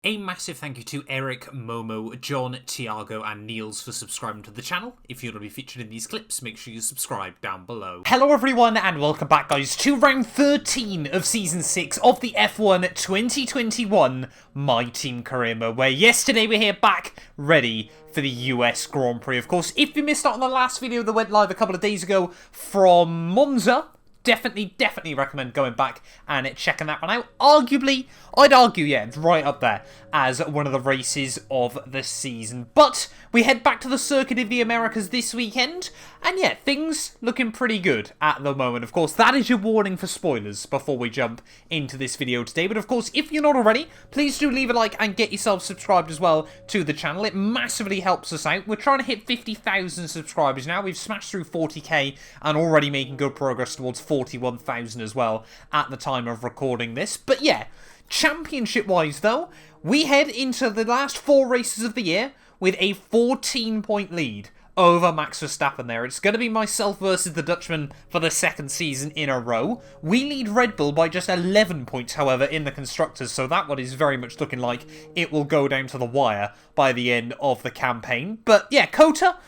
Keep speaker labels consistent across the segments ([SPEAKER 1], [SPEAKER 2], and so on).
[SPEAKER 1] A massive thank you to Eric, Momo, John, Tiago and Niels for subscribing to the channel. If you want to be featured in these clips, make sure you subscribe down below. Hello everyone and welcome back guys to round 13 of Season 6 of the F1 2021 My Team Career Mode, where yesterday we're here back ready for the US Grand Prix. Of course, if you missed out on the last video that went live a couple of days ago from Monza, definitely recommend going back and checking that one out. Arguably, I'd argue, yeah, it's right up there as one of the races of the season. But we head back to the Circuit of the Americas this weekend, and yeah, things looking pretty good at the moment. Of course, that is your warning for spoilers before we jump into this video today. But of course, if you're not already, please do leave a like and get yourself subscribed as well to the channel. It massively helps us out. We're trying to hit 50,000 subscribers now. We've smashed through 40k and already making good progress towards 41,000 as well at the time of recording this. But yeah, championship-wise though, we head into the last 4 races of the year with a 14-point lead over Max Verstappen there. It's going to be myself versus the Dutchman for the second season in a row. We lead Red Bull by just 11 points, however, in the Constructors, so that one is very much looking like it will go down to the wire by the end of the campaign. But yeah, COTA,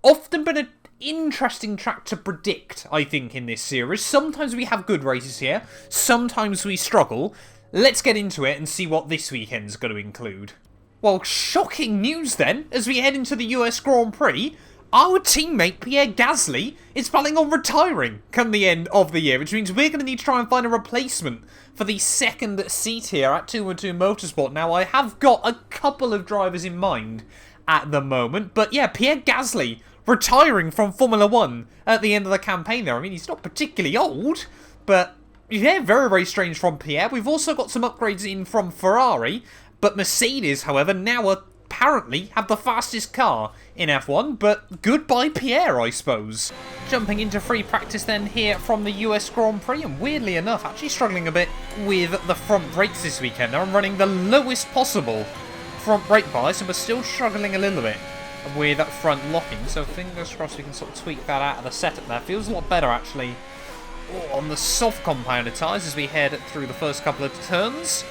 [SPEAKER 1] often been an interesting track to predict, I think, in this series. Sometimes we have good races here, sometimes we struggle. Let's get into it and see what this weekend's going to include. Well, shocking news then, as we head into the US Grand Prix. Our teammate Pierre Gasly is planning on retiring come the end of the year, which means we're going to need to try and find a replacement for the second seat here at 212 Motorsport. Now, I have got a couple of drivers in mind at the moment, but yeah, Pierre Gasly retiring from Formula 1 at the end of the campaign there. I mean, he's not particularly old, but yeah, very strange from Pierre. We've also got some upgrades in from Ferrari, but Mercedes, however, now apparently have the fastest car in F1, but goodbye Pierre, I suppose. Jumping into free practice then here from the US Grand Prix, and weirdly enough, actually struggling a bit with the front brakes this weekend. I'm running the lowest possible front brake bias, and we're still struggling a little bit with front locking, so fingers crossed we can sort of tweak that out of the setup there. Feels a lot better actually on the soft compounded tyres as we head through the first couple of turns.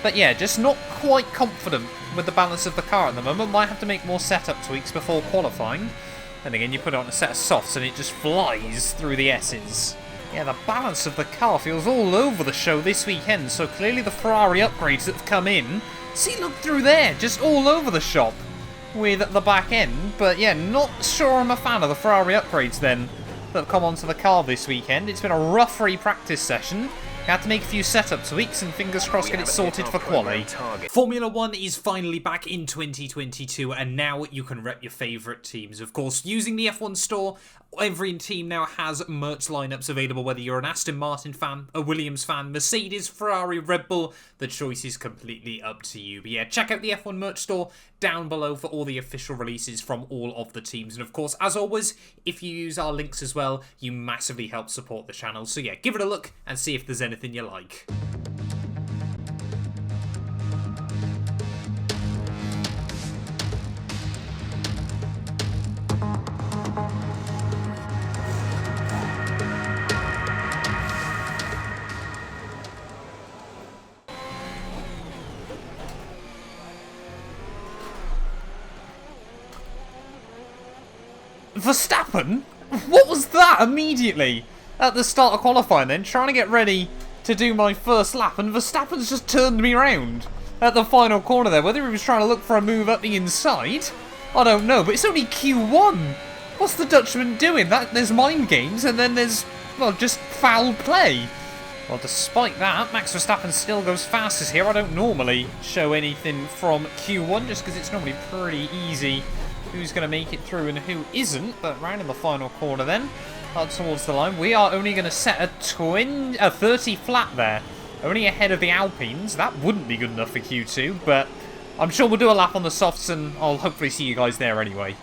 [SPEAKER 1] But yeah, just not quite confident with the balance of the car at the moment. Might have to make more setup tweaks before qualifying. And again, you put it on a set of softs and it just flies through the S's. Yeah, the balance of the car feels all over the show this weekend, so clearly the Ferrari upgrades that have come in, see, look through there, just all over the shop with the back end. But yeah, not sure I'm a fan of the Ferrari upgrades then that have come onto the car this weekend. It's been a rough free practice session. Had to make a few setup tweaks and fingers crossed get it sorted for quali. Formula 1 is finally back in 2022 and now you can rep your favourite teams. Of course, using the F1 store, every team now has merch lineups available, whether you're an Aston Martin fan, a Williams fan, Mercedes, Ferrari, Red Bull, the choice is completely up to you. But yeah, check out the F1 merch store down below for all the official releases from all of the teams. And of course, as always, if you use our links as well, you massively help support the channel. So yeah, give it a look and see if there's anything you like. Verstappen? What was that immediately at the start of qualifying then? Trying to get ready to do my first lap and Verstappen's just turned me around at the final corner there. Whether he was trying to look for a move up the inside, I don't know, but it's only Q1. What's the Dutchman doing? There's mind games and then there's, well, just foul play. Well, despite that, Max Verstappen still goes fastest here. I don't normally show anything from Q1 just because it's normally pretty easy who's going to make it through and who isn't. But round in the final corner then, up towards the line, we are only going to set a 30 flat there. Only ahead of the Alpines. That wouldn't be good enough for Q2, but I'm sure we'll do a lap on the softs and I'll hopefully see you guys there anyway.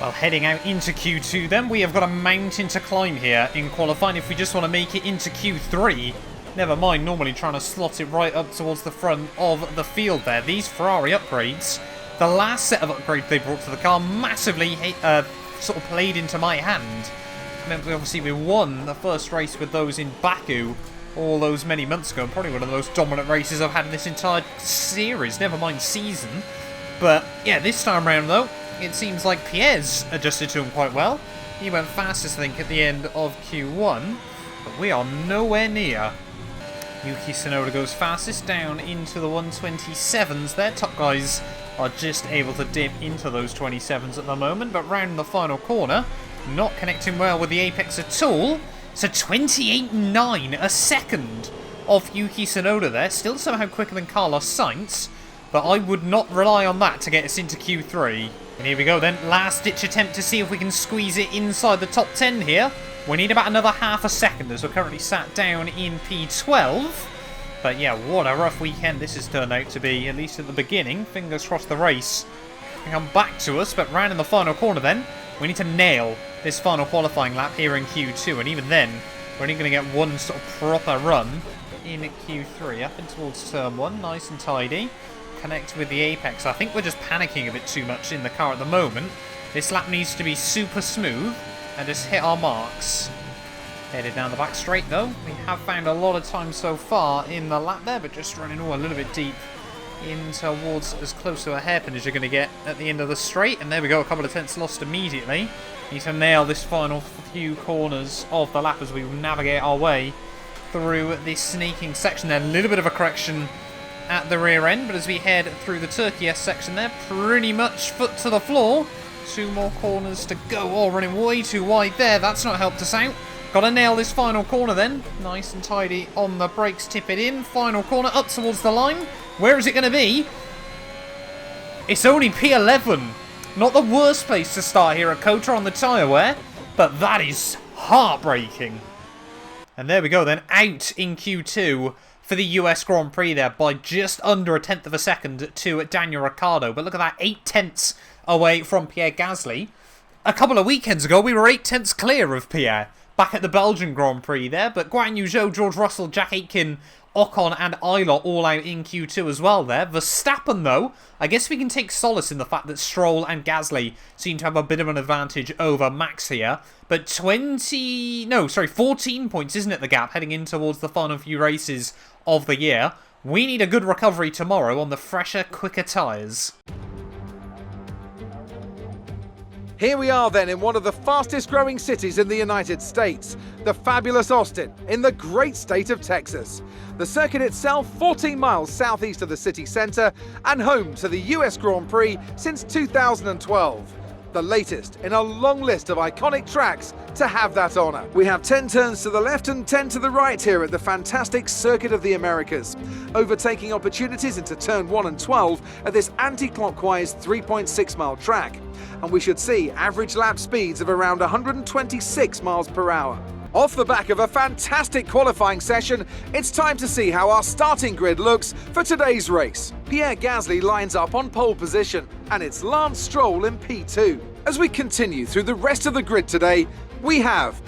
[SPEAKER 1] Well, heading out into Q2 then, we have got a mountain to climb here in qualifying if we just want to make it into Q3. Never mind normally trying to slot it right up towards the front of the field there. These Ferrari upgrades, the last set of upgrades they brought to the car massively sort of played into my hand. I mean, obviously we won the first race with those in Baku all those many months ago. Probably one of the most dominant races I've had in this entire series, never mind season. But yeah, this time around though, it seems like Pierre's adjusted to him quite well. He went fastest, I think, at the end of Q1, but we are nowhere near. Yuki Tsunoda goes fastest down into the 127s there. Top guys are just able to dip into those 27s at the moment, but round the final corner, not connecting well with the apex at all. So 28.9, a second off Yuki Tsunoda there. Still somehow quicker than Carlos Sainz, but I would not rely on that to get us into Q3. And here we go then, last ditch attempt to see if we can squeeze it inside the top 10 here. We need about another half a second as we're currently sat down in P12. But yeah, what a rough weekend this has turned out to be, at least at the beginning. Fingers crossed the race can come back to us, but round in the final corner then, we need to nail this final qualifying lap here in Q2. And even then, we're only going to get one sort of proper run in Q3. Up and towards turn 1, nice and tidy. Connect with the apex. I think we're just panicking a bit too much in the car at the moment. This lap needs to be super smooth and just hit our marks. Headed down the back straight though. We have found a lot of time so far in the lap there, but just running a little bit deep in towards as close to a hairpin as you're going to get at the end of the straight. And there we go, a couple of tenths lost immediately. Need to nail this final few corners of the lap as we navigate our way through this snaking section there. A little bit of a correction at the rear end, but as we head through the Turkey S section there, pretty much foot to the floor. 2 more corners to go. Oh, running way too wide there. That's not helped us out. Got to nail this final corner then. Nice and tidy on the brakes, tip it in. Final corner up towards the line. Where is it going to be? It's only P11. Not the worst place to start here at Kota on the tyre wear, but that is heartbreaking. And there we go then, out in Q2 for the US Grand Prix there by just under a tenth of a second to Daniel Ricciardo. But look at that, 8 tenths away from Pierre Gasly. A couple of weekends ago, we were 8 tenths clear of Pierre back at the Belgian Grand Prix there. But Guan Yu Zhou, George Russell, Jack Aitken, Ocon and Eilert all out in Q2 as well there. Verstappen, though, I guess we can take solace in the fact that Stroll and Gasly seem to have a bit of an advantage over Max here. But 14 points, isn't it, the gap, heading in towards the final few races of the year. We need a good recovery tomorrow on the fresher, quicker tyres.
[SPEAKER 2] Here we are then in one of the fastest growing cities in the United States, the fabulous Austin, in the great state of Texas. The circuit itself 14 miles southeast of the city centre and home to the US Grand Prix since 2012. The latest in a long list of iconic tracks to have that honour. We have 10 turns to the left and 10 to the right here at the fantastic Circuit of the Americas. Overtaking opportunities into turn 1 and 12 at this anti-clockwise 3.6 mile track. And we should see average lap speeds of around 126 miles per hour. Off the back of a fantastic qualifying session, it's time to see how our starting grid looks for today's race. Pierre Gasly lines up on pole position, and it's Lance Stroll in P2. As we continue through the rest of the grid today, we have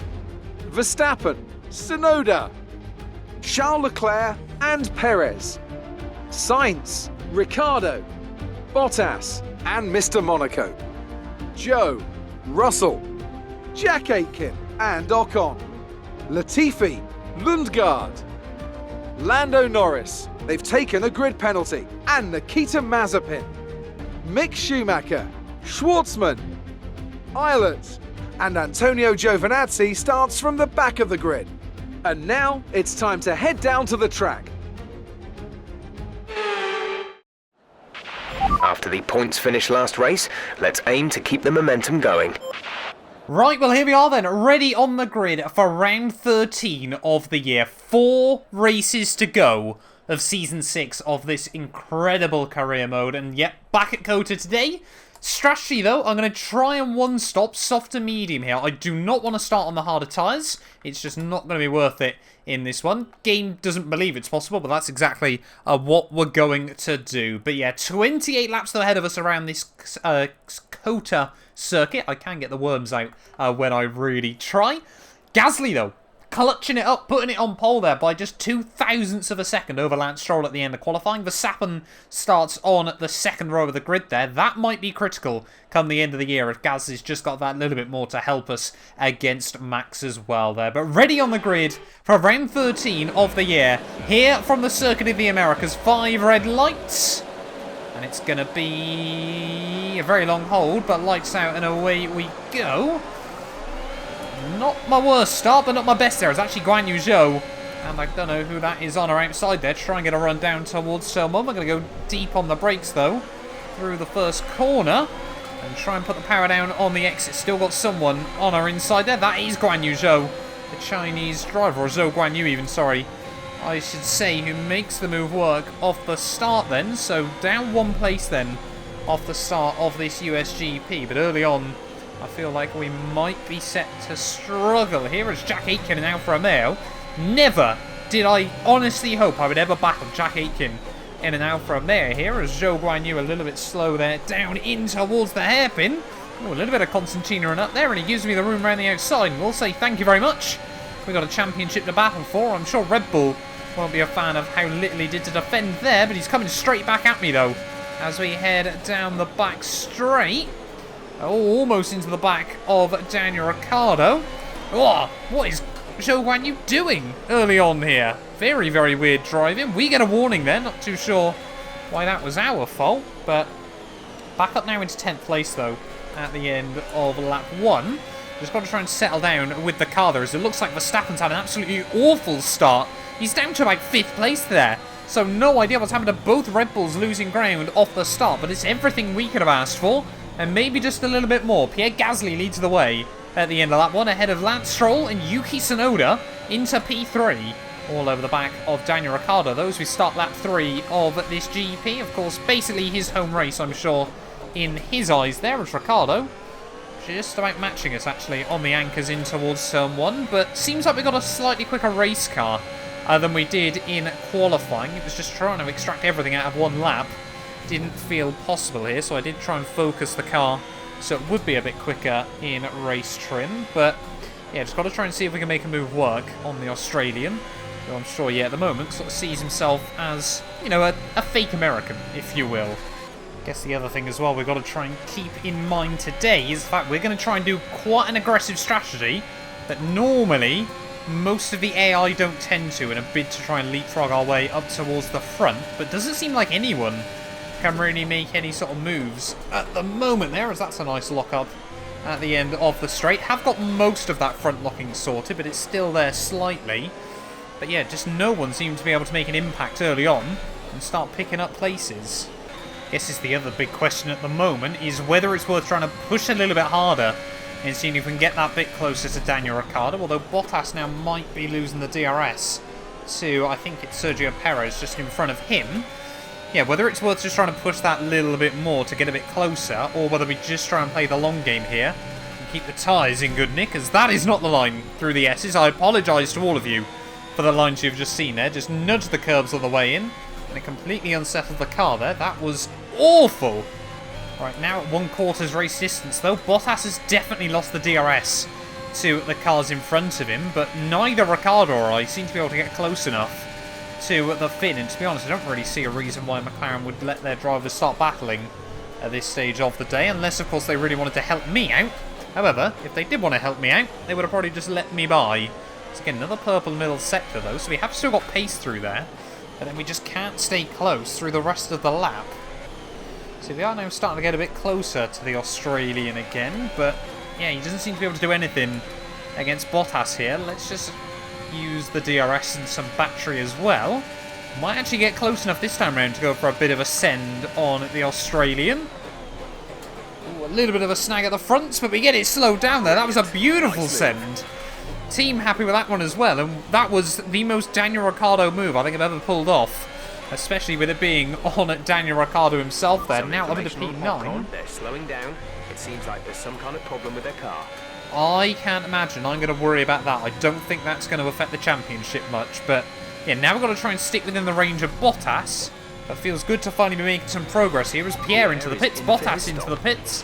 [SPEAKER 2] Verstappen, Tsunoda, Charles Leclerc and Perez, Sainz, Ricciardo, Bottas and Mr. Monaco, Zhou, Russell, Jack Aitken and Ocon, Latifi, Lundgaard, Lando Norris, they've taken a grid penalty, and Nikita Mazepin, Mick Schumacher, Schwartzman, Eilert, and Antonio Giovinazzi starts from the back of the grid. And now it's time to head down to the track.
[SPEAKER 3] After the points finish last race, let's aim to keep the momentum going.
[SPEAKER 1] Right, well here we are then, ready on the grid for round 13 of the year. 4 races to go of Season 6 of this incredible career mode. And yep, back at Kota today. Strategy though, I'm going to try and one-stop soft to medium here. I do not want to start on the harder tyres. It's just not going to be worth it in this one. Game doesn't believe it's possible, but that's exactly what we're going to do. But yeah, 28 laps ahead of us around this Kota circuit. I can get the worms out when I really try. Gasly though, clutching it up, putting it on pole there by just 0.02 of a second over Lance Stroll at the end of qualifying. Verstappen starts on the second row of the grid there. That might be critical come the end of the year if Gasly's just got that little bit more to help us against Max as well there. But ready on the grid for round 13 of the year. Here from the Circuit of the Americas, 5 red lights. And it's going to be a very long hold, but lights out and away we go. Not my worst start, but not my best there. It's actually Guan Yu Zhou. And I don't know who that is on or outside there. Try and get a run down towards Selma. We're going to go deep on the brakes, though, through the first corner. And try and put the power down on the exit. Still got someone on our inside there. That is Guan Yu Zhou, the Chinese driver, or Zhou Guan Yu even, sorry. I should say, who makes the move work off the start then. So down 1 place then off the start of this USGP. But early on, I feel like we might be set to struggle here as Jack Aitken and Alfa Romeo. Never did I honestly hope I would ever battle Jack Aitken in an Alfa Romeo here as Zhou Guan Yu a little bit slow there, down in towards the hairpin. Oh, a little bit of Constantina and up there, and he gives me the room around the outside, and we'll say thank you very much. We've got a championship to battle for. I'm sure Red Bull won't be a fan of how little he did to defend there, but he's coming straight back at me though as we head down the back straight. Oh, almost into the back of Daniel Ricciardo. Oh, what is Zhou Guan Yu doing early on here? Very, very weird driving. We get a warning there. Not too sure why that was our fault. But back up now into 10th place, though, at the end of lap 1. Just got to try and settle down with the car there, as it looks like Verstappen's had an absolutely awful start. He's down to about 5th place there. So no idea what's happened to both Red Bulls losing ground off the start. But it's everything we could have asked for. And maybe just a little bit more. Pierre Gasly leads the way at the end of that one, ahead of Lance Stroll and Yuki Tsunoda into P3. All over the back of Daniel Ricciardo. Those who start lap 3 of this GP. Of course, basically his home race, I'm sure, in his eyes there. As Ricciardo just about matching us, actually, on the anchors in towards turn 1. But seems like we got a slightly quicker race car than we did in qualifying. It was just trying to extract everything out of 1 lap. Didn't feel possible here, so I did try and focus the car so it would be a bit quicker in race trim. But yeah, just got to try and see if we can make a move work on the Australian, who I'm sure, yeah, at the moment sort of sees himself as, you know, a fake American, if you will. I guess the other thing as well we've got to try and keep in mind today is the fact we're going to try and do quite an aggressive strategy that normally most of the AI don't tend to in a bid to try and leapfrog our way up towards the front. But doesn't seem like anyone can really make any sort of moves at the moment there, as that's a nice lock-up at the end of the straight. Have got most of that front locking sorted, but it's still there slightly. But yeah, just no one seemed to be able to make an impact early on and start picking up places. Guess is the other big question at the moment is whether it's worth trying to push a little bit harder and seeing if we can get that bit closer to Daniel Ricciardo, although Bottas now might be losing the DRS to, I think it's Sergio Perez just in front of him. Yeah, whether it's worth just trying to push that little bit more to get a bit closer, or whether we just try and play the long game here and keep the tyres in good nick, as that is not the line through the S's. I apologise to all of you for the lines you've just seen there. Just nudged the curbs on the way in, and it completely unsettled the car there. That was awful. Right, now at 1/4 race distance, though, Bottas has definitely lost the DRS to the cars in front of him, but neither Ricciardo or I seem to be able to get close enough to the fin, and to be honest, I don't really see a reason why McLaren would let their drivers start battling at this stage of the day, unless of course they really wanted to help me out. However, if they did want to help me out, they would have probably just let me by. So again, another purple middle sector though, so we have still got pace through there, but then we just can't stay close through the rest of the lap. So we are now starting to get a bit closer to the Australian again, but yeah, he doesn't seem to be able to do anything against Bottas here. Let's just use the DRS and some battery as well. Might actually get close enough this time around to go for a bit of a send on the Australian. Ooh, a little bit of a snag at the fronts, but we get it slowed down there. That was a beautiful send. Team happy with that one as well, and that was the most Daniel Ricciardo move I think I've ever pulled off, especially with it being on Daniel Ricciardo himself there. Now up into P9.
[SPEAKER 3] They're slowing down. It seems like there's some kind of problem with their car.
[SPEAKER 1] I can't imagine I'm going to worry about that. I don't think that's going to affect the championship much. But yeah, now we've got to try and stick within the range of Bottas. That feels good to finally be making some progress here. As Pierre into the pits, Bottas into the pits.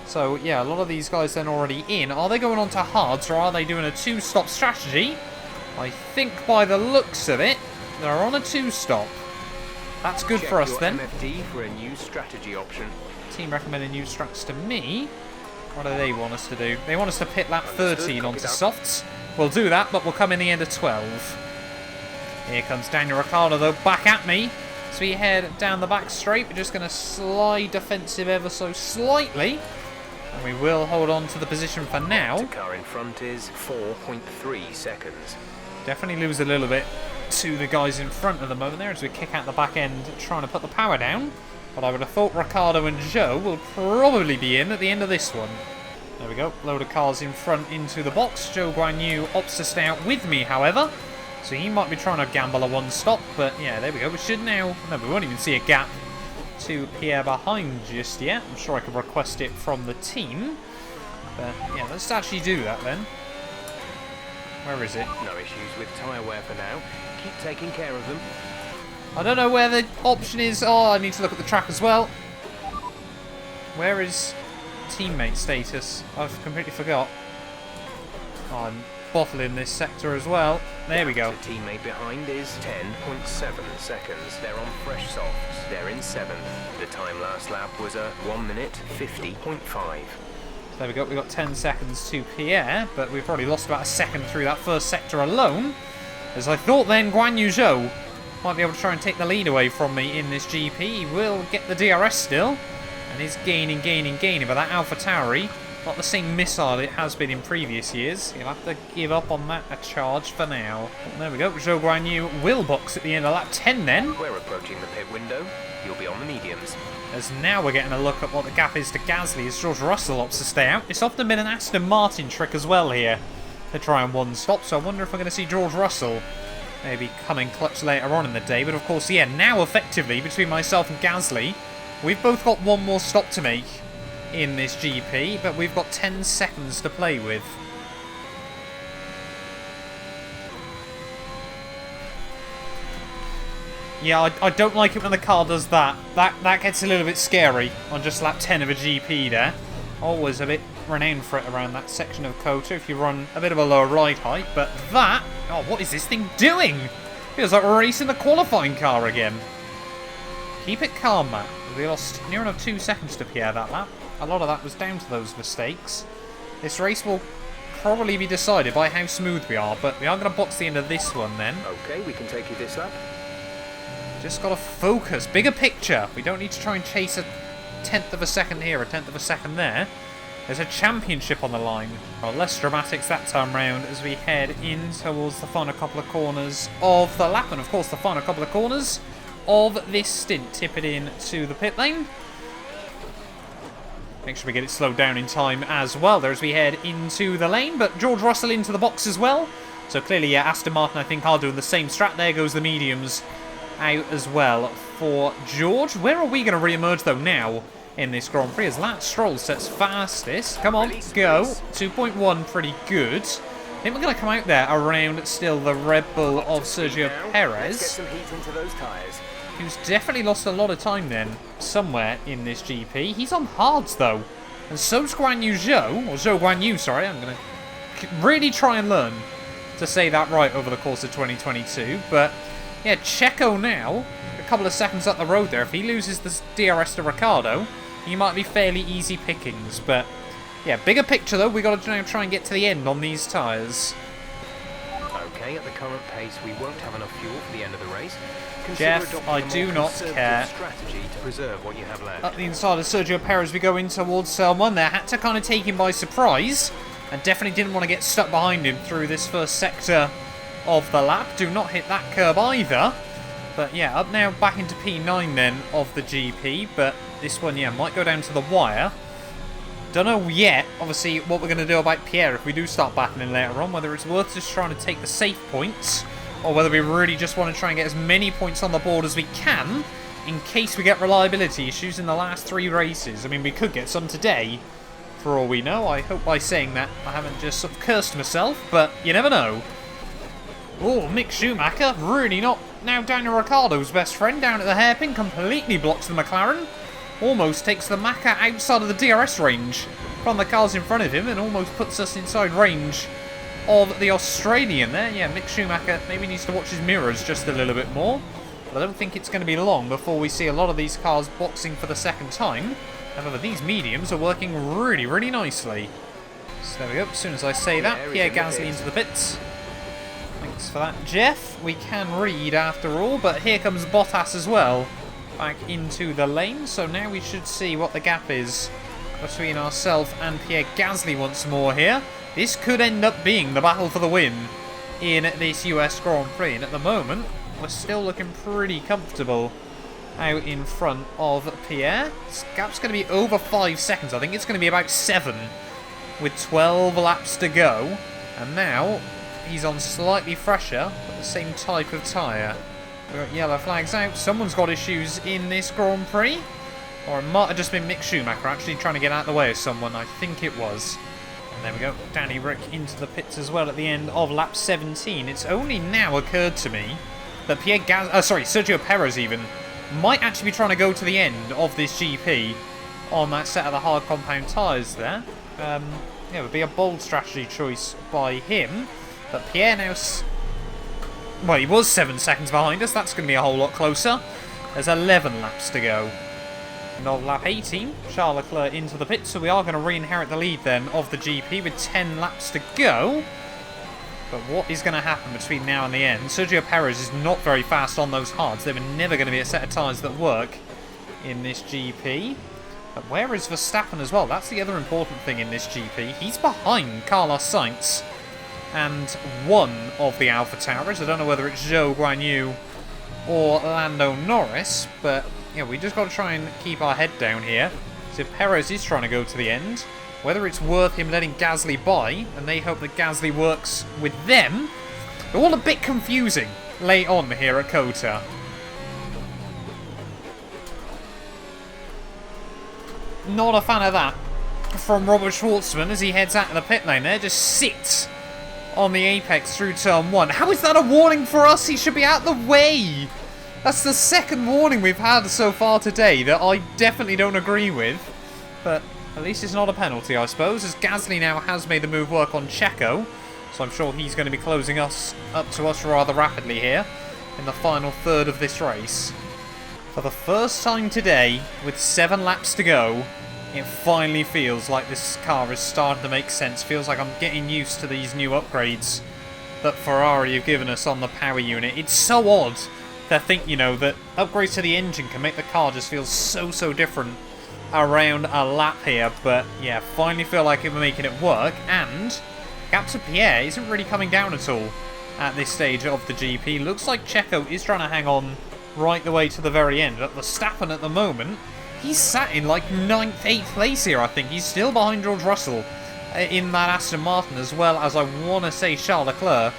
[SPEAKER 1] So yeah, a lot of these guys then already in. Are they going on to hards, or are they doing a 2-stop strategy? I think by the looks of it, they're on a 2-stop. That's good for us then.
[SPEAKER 3] MFD for a new strategy option.
[SPEAKER 1] Team recommended new strats to me. What do they want us to do? They want us to pit lap 13 onto softs. We'll do that, but we'll come in the end of 12. Here comes Daniel Ricciardo, though, back at me. So we head down the back straight. We're just going to slide defensive ever so slightly. And we will hold on to the position for now.
[SPEAKER 3] The car in front is 4.3 seconds.
[SPEAKER 1] Definitely lose a little bit to the guys in front at the moment there as we kick out the back end trying to put the power down. But I would have thought Ricciardo and Joe will probably be in at the end of this one. There we go. Load of cars in front into the box. Zhou Guanyu opts to stay out with me, however. So he might be trying to gamble a 1-stop. But yeah, there we go. We should now... No, we won't even see a gap to Pierre behind just yet. I'm sure I could request it from the team. But yeah, let's actually do that then. Where is it?
[SPEAKER 3] No issues with tyre wear for now. Keep taking care of them.
[SPEAKER 1] I don't know where the option is. Oh, I need to look at the track as well. Where is teammate status? I've completely forgot. Oh, I'm bottling this sector as well. There we go.
[SPEAKER 3] The teammate behind is 10.7 seconds. They're on fresh softs. They're in 7th. The time last lap was a 1 minute 50.5.
[SPEAKER 1] There we go. We've got 10 seconds to Pierre, but we've probably lost about a second through that first sector alone. As I thought then, Guan Yu Zhou might be able to try and take the lead away from me in this GP. He will get the DRS still, and he's gaining. But that AlphaTauri, not the same missile it has been in previous years. He'll have to give up on that a charge for now. Well, there we go. Zhou Guan Yu will box at the end of lap 10 then.
[SPEAKER 3] We're approaching the pit window. You'll be on the mediums.
[SPEAKER 1] As now we're getting a look at what the gap is to Gasly as George Russell opts to stay out. It's often been an Aston Martin trick as well here to try and 1-stop, so I wonder if we're going to see George Russell maybe coming clutch later on in the day. But of course, yeah, now effectively between myself and Gasly, we've both got one more stop to make in this GP, but we've got 10 seconds to play with. Yeah, I don't like it when the car does that. That gets a little bit scary on just lap 10 of a GP there. Always a bit renowned for it around that section of COTA if you run a bit of a lower ride height. But that... Oh, what is this thing doing? Feels like we're racing the qualifying car again. Keep it calm, Matt. We lost near enough 2 seconds to Pierre that lap. A lot of that was down to those mistakes. This race will probably be decided by how smooth we are, but we are going to box the end of this one then.
[SPEAKER 3] Okay, we can take you this lap.
[SPEAKER 1] Just got to focus. Bigger picture. We don't need to try and chase a 10th of a second here, a 10th of a second there. There's a championship on the line. Well, less dramatics that time round as we head in towards the final couple of corners of the lap. And of course, the final couple of corners of this stint. Tip it in to the pit lane. Make sure we get it slowed down in time as well there as we head into the lane. But George Russell into the box as well. So clearly, yeah, Aston Martin, I think, are doing the same strat. There goes the mediums out as well for George. Where are we going to re-emerge, though, now in this Grand Prix? As Lance Stroll sets fastest. Come on, go. 2.1, pretty good. I think we're going to come out there around still the Red Bull of Sergio Perez.
[SPEAKER 3] Let's get some heat into those tyres.
[SPEAKER 1] Who's definitely lost a lot of time then, somewhere in this GP. He's on hards, though. And so's Guan Yu Zhou, or Zhou Guan Yu, sorry. I'm going to really try and learn to say that right over the course of 2022. But, yeah, Checo now, a couple of seconds up the road there. If he loses the DRS to Ricciardo, he might be fairly easy pickings. But, yeah, bigger picture, though. We've got to now try and get to the end on these tyres.
[SPEAKER 3] Okay, at the current pace, we won't have enough fuel for the end of the race.
[SPEAKER 1] Jeff, I do not care.
[SPEAKER 3] Strategy to preserve what you have left.
[SPEAKER 1] Up the inside of Sergio Perez, we go in towards cell 1 there. Had to kind of take him by surprise. And definitely didn't want to get stuck behind him through this first sector of the lap. Do not hit that curb either. But yeah, up now back into P9 then of the GP. But this one, yeah, might go down to the wire. Don't know yet, obviously, what we're going to do about Pierre if we do start battling later on. Whether it's worth just trying to take the safe points, or whether we really just want to try and get as many points on the board as we can in case we get reliability issues in the last 3 races. I mean, we could get some today, for all we know. I hope by saying that I haven't just sort of cursed myself, but you never know. Oh, Mick Schumacher, really not now Daniel Ricciardo's best friend down at the hairpin, completely blocks the McLaren. Almost takes the Macca outside of the DRS range from the cars in front of him and almost puts us inside range of the Australian there. Yeah, Mick Schumacher maybe needs to watch his mirrors just a little bit more. But I don't think it's going to be long before we see a lot of these cars boxing for the second time. However, these mediums are working really, really nicely. So there we go. As soon as I say that, Pierre Gasly into the pits. Thanks for that, Jeff. We can read after all, but here comes Bottas as well. Back into the lane. So now we should see what the gap is between ourselves and Pierre Gasly once more here. This could end up being the battle for the win in this US Grand Prix. And at the moment, we're still looking pretty comfortable out in front of Pierre. This gap's going to be over 5 seconds. I think it's going to be about 7 with 12 laps to go. And now he's on slightly fresher, but the same type of tyre. We've got yellow flags out. Someone's got issues in this Grand Prix. Or it might have just been Mick Schumacher actually trying to get out of the way of someone. I think it was. And there we go. Danny Rick into the pits as well at the end of lap 17. It's only now occurred to me that Sergio Perez even might actually be trying to go to the end of this GP on that set of the hard compound tyres there. Yeah, it would be a bold strategy choice by him. But Pierre now... Well, he was 7 seconds behind us. That's going to be a whole lot closer. There's 11 laps to go. And on lap 18, Charles Leclerc into the pit. So we are going to re-inherit the lead then of the GP with 10 laps to go. But what is going to happen between now and the end? Sergio Perez is not very fast on those hards. They were never going to be a set of tyres that work in this GP. But where is Verstappen as well? That's the other important thing in this GP. He's behind Carlos Sainz and one of the Alpha Tauri's. I don't know whether it's Zhou Guanyu or Lando Norris, but yeah, we just got to try and keep our head down here. So Perez is trying to go to the end. Whether it's worth him letting Gasly by, and they hope that Gasly works with them. They're all a bit confusing late on here at COTA. Not a fan of that from Robert Schwartzman as he heads out of the pit lane there. Just sits on the apex through turn 1. How is that a warning for us? He should be out the way. That's the second warning we've had so far today that I definitely don't agree with. But at least it's not a penalty, I suppose, as Gasly now has made the move work on Checo. So I'm sure he's going to be closing us up to us rather rapidly here in the final third of this race. For the first time today, with 7 laps to go, it finally feels like this car is starting to make sense. Feels like I'm getting used to these new upgrades that Ferrari have given us on the power unit. It's so odd to think, you know, that upgrades to the engine can make the car just feel so different around a lap here. But yeah, finally feel like we're making it work. And gap to Pierre isn't really coming down at all at this stage of the GP. Looks like Checo is trying to hang on right the way to the very end. But Verstappen at the moment, he's sat in like 9th, 8th place here, I think. He's still behind George Russell in that Aston Martin, as well as, I want to say, Charles Leclerc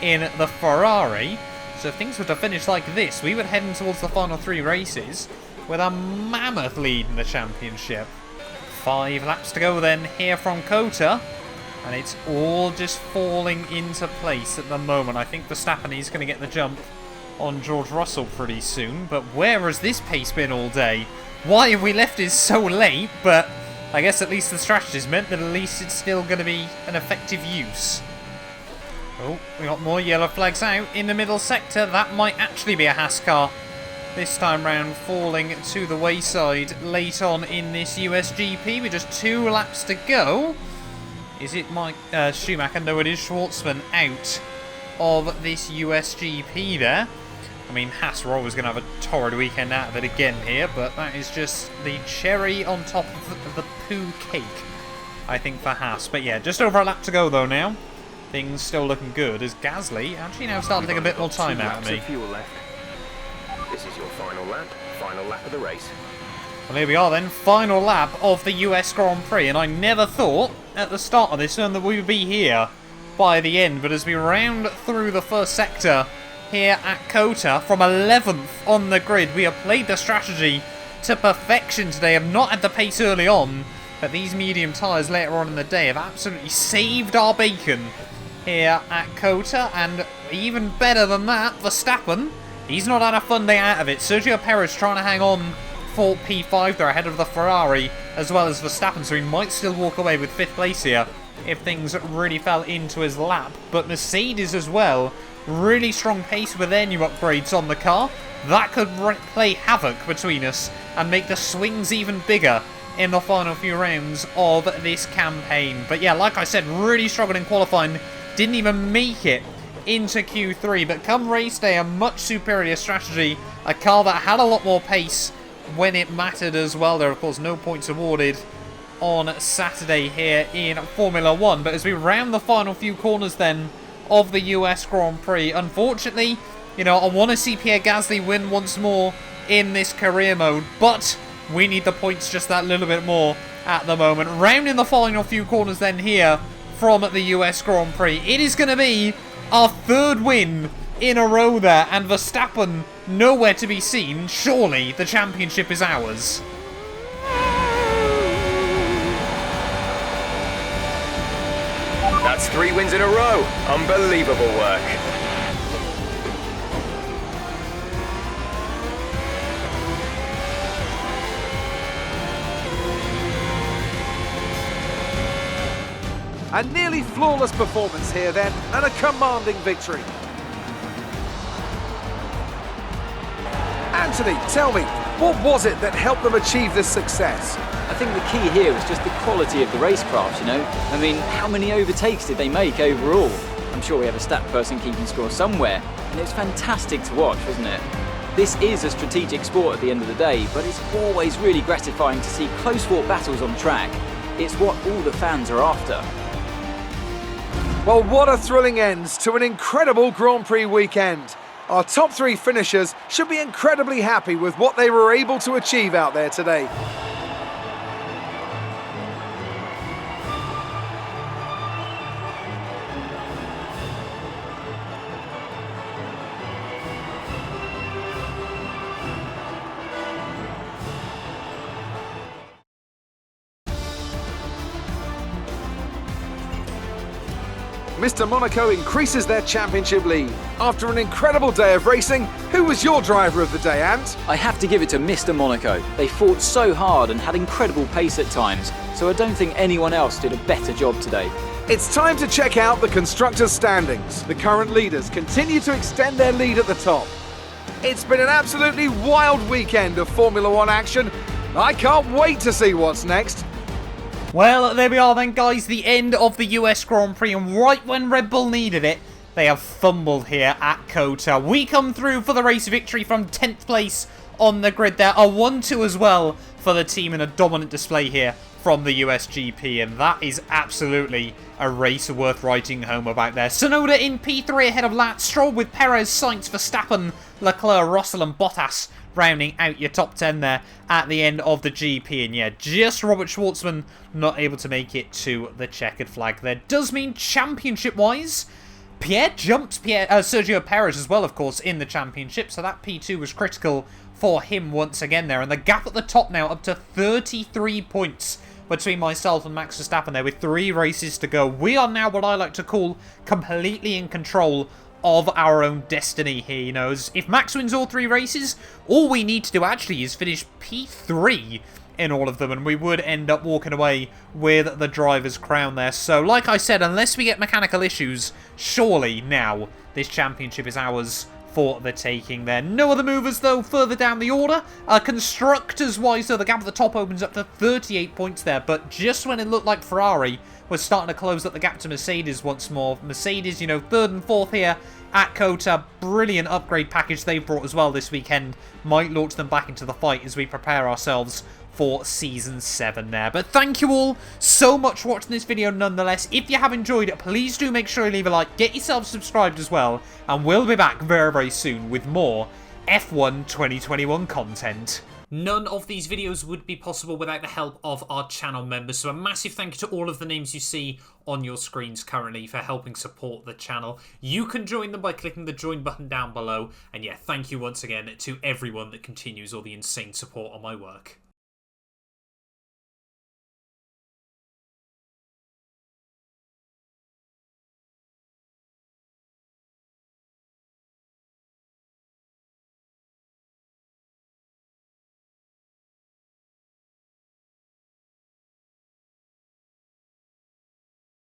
[SPEAKER 1] in the Ferrari. So if things were to finish like this, we would head in towards the final 3 races with a mammoth lead in the championship. 5 laps to go then here from COTA. And it's all just falling into place at the moment. I think Verstappen is going to get the jump on George Russell pretty soon. But where has this pace been all day? Why have we left it so late? But I guess at least the strategy's meant that at least it's still going to be an effective use. Oh, we got more yellow flags out in the middle sector. That might actually be a Haas car this time round, falling to the wayside late on in this USGP with just 2 laps to go. Is it Mike Schumacher? No, it is Schwartzman out of this USGP there. I mean, Haas are always going to have a torrid weekend out of it again here, but that is just the cherry on top of the poo cake, I think, for Haas. But yeah, just over a lap to go though now. Things still looking good as Gasly actually now starting to take a bit more time out of me.
[SPEAKER 3] Fuel left. This is your final lap of the race.
[SPEAKER 1] Well, here we are then, final lap of the US Grand Prix, and I never thought at the start of this that we would be here by the end, but as we round through the first sector here at COTA from 11th on the grid, we have played the strategy to perfection today. Have not had the pace early on, but these medium tyres later on in the day have absolutely saved our bacon here at COTA. And even better than that, Verstappen, he's not had a fun day out of it. Sergio Perez trying to hang on for P5 there ahead of the Ferrari as well as Verstappen, so he might still walk away with 5th place here if things really fell into his lap. But Mercedes as well, really strong pace with their new upgrades on the car. That could play havoc between us and make the swings even bigger in the final few rounds of this campaign. But yeah, like I said, really struggled in qualifying. Didn't even make it into Q3. But come race day, a much superior strategy. A car that had a lot more pace when it mattered as well. There are, of course, no points awarded on Saturday here in Formula 1. But as we round the final few corners then of the US Grand Prix, unfortunately, you know, I want to see Pierre Gasly win once more in this career mode, but we need the points just that little bit more at the moment. Rounding the final few corners then here from the US Grand Prix. It is going to be our third win in a row there, and Verstappen nowhere to be seen. Surely the championship is ours.
[SPEAKER 3] That's 3 wins in a row. Unbelievable work.
[SPEAKER 2] A nearly flawless performance here then, and a commanding victory. Anthony, tell me, what was it that helped them achieve this success?
[SPEAKER 4] I think the key here was just the quality of the racecraft, you know? I mean, how many overtakes did they make overall? I'm sure we have a stat person keeping score somewhere, and it was fantastic to watch, wasn't it? This is a strategic sport at the end of the day, but it's always really gratifying to see close-fought battles on track. It's what all the fans are after.
[SPEAKER 2] Well, what a thrilling end to an incredible Grand Prix weekend. Our top 3 finishers should be incredibly happy with what they were able to achieve out there today. Mr. Monaco increases their championship lead. After an incredible day of racing, who was your driver of the day, Ant?
[SPEAKER 4] I have to give it to Mr. Monaco. They fought so hard and had incredible pace at times, so I don't think anyone else did a better job today.
[SPEAKER 2] It's time to check out the constructors' standings. The current leaders continue to extend their lead at the top. It's been an absolutely wild weekend of Formula 1 action. I can't wait to see what's next.
[SPEAKER 1] Well, there we are then, guys, the end of the US Grand Prix, and right when Red Bull needed it, they have fumbled here at COTA. We come through for the race victory from 10th place on the grid there, a 1-2 as well for the team, and a dominant display here from the USGP, and that is absolutely a race worth writing home about there. Tsunoda in P3 ahead of Lat, Stroll with Perez, Sainz, Verstappen, Leclerc, Russell and Bottas rounding out your top 10 there at the end of the GP. And yeah, just Robert Schwartzman not able to make it to the checkered flag there. Does mean championship-wise, Pierre jumps Sergio Perez as well, of course, in the championship. So that P2 was critical for him once again there. And the gap at the top now up to 33 points between myself and Max Verstappen there with 3 races to go. We are now what I like to call completely in control of our own destiny here, you know. As if Max wins all 3 races, all we need to do actually is finish P3 in all of them, and we would end up walking away with the driver's crown there. So, like I said, unless we get mechanical issues, surely now this championship is ours for the taking there. No other movers, though, further down the order. Constructors-wise, though, the gap at the top opens up to 38 points there, but just when it looked like Ferrari was starting to close up the gap to Mercedes once more. Mercedes, you know, 3rd and 4th here at COTA. Brilliant upgrade package they've brought as well this weekend. Might launch them back into the fight as we prepare ourselves for Season 7 there. But thank you all so much for watching this video nonetheless. If you have enjoyed it, please do make sure you leave a like, get yourself subscribed as well, and we'll be back very, very soon with more F1 2021 content. None of these videos would be possible without the help of our channel members, so a massive thank you to all of the names you see on your screens currently for helping support the channel. You can join them by clicking the join button down below, and yeah, thank you once again to everyone that continues all the insane support on my work.